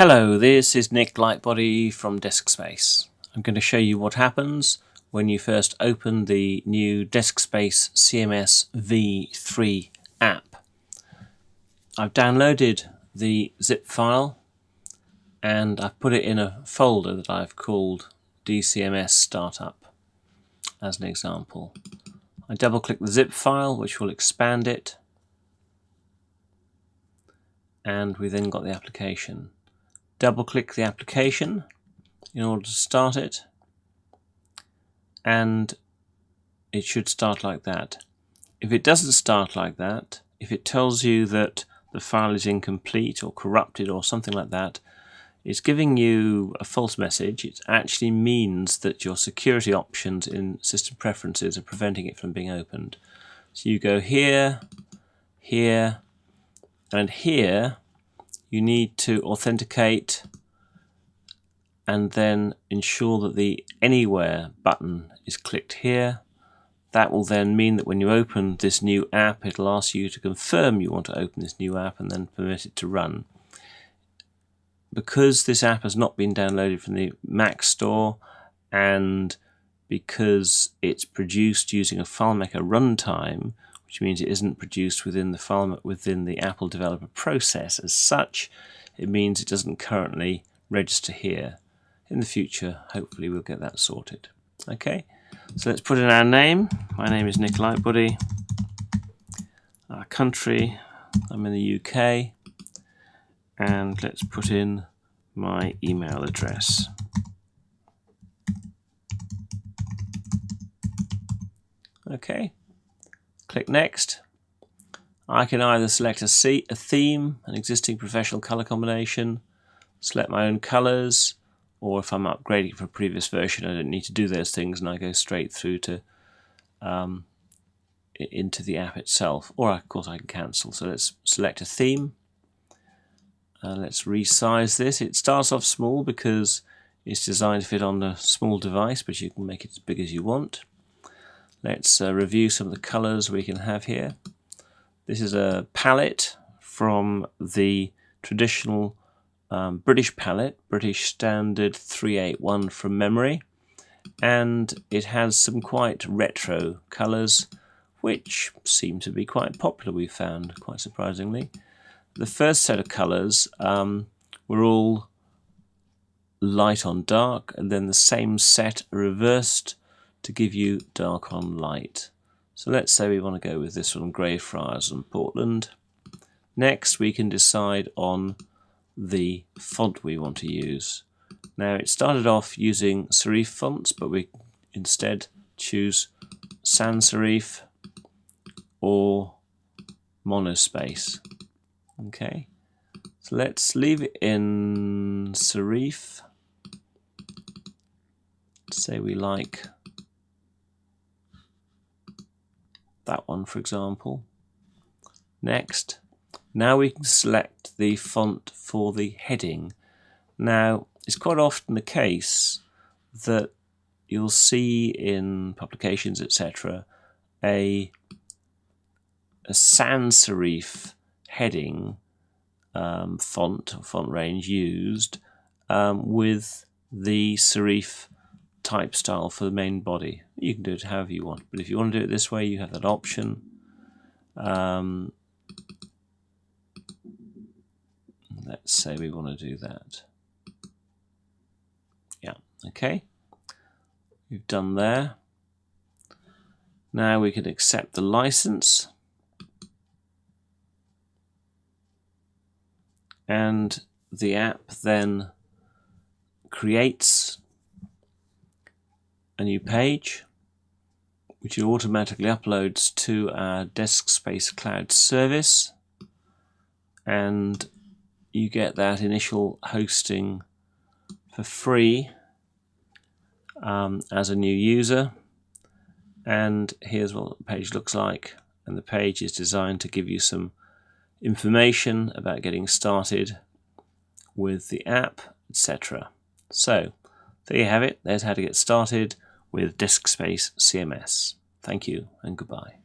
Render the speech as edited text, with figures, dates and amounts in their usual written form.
Hello, this is Nick Lightbody from Deskspace. I'm going to show you what happens when you first open the new Deskspace CMS v3 app. I've downloaded the zip file and I've put it in a folder that I've called DCMS Startup as an example. I double click the zip file, which will expand it, and we then got the application. Double click the application in order to start it, and it should start like that. If it doesn't start like that, if it tells you that the file is incomplete or corrupted or something like that, it's giving you a false message. It actually means that your security options in system preferences are preventing it from being opened. So you go here, here, and here. You need to authenticate and then ensure that the Anywhere button is clicked here. That will then mean that when you open this new app, it'll ask you to confirm you want to open this new app and then permit it to run. Because this app has not been downloaded from the Mac Store, and because it's produced using a FileMaker runtime, which means it isn't produced within the Apple developer process as such, it means it doesn't currently register here. In the future, hopefully we'll get that sorted. Okay, so let's put in our name. My name is Nick Lightbody. Our country, I'm in the UK. And let's put in my email address. Okay. Click Next. I can either select a theme, an existing professional color combination, select my own colors, or if I'm upgrading from a previous version, I don't need to do those things and I go straight through to into the app itself. Or of course I can cancel. So let's select a theme. Let's resize this. It starts off small because it's designed to fit on a small device, but you can make it as big as you want. Let's review some of the colors we can have here. This is a palette from the traditional British palette, British Standard 381 from memory, and it has some quite retro colors which seem to be quite popular, we've found, quite surprisingly. The first set of colors were all light on dark, and then the same set reversed to give you dark on light. So let's say we want to go with this one, Greyfriars and Portland. Next we can decide on the font we want to use. Now it started off using serif fonts, but we instead choose sans serif or monospace. Okay, so let's leave it in serif. Say we like that one, for example. Next, now we can select the font for the heading. Now, it's quite often the case that you'll see in publications, etc., a sans serif heading font or font range used with the serif type style for the main body. You can do it however you want, but if you want to do it this way, you have that option. Let's say we want to do that. Yeah, okay. We've done there. Now we can accept the license. And the app then creates a new page, which it automatically uploads to our Deskspace cloud service, and you get that initial hosting for free as a new user. And here's what the page looks like, and the page is designed to give you some information about getting started with the app, etc. So there you have it. There's how to get started with Deskspace CMS. Thank you and goodbye.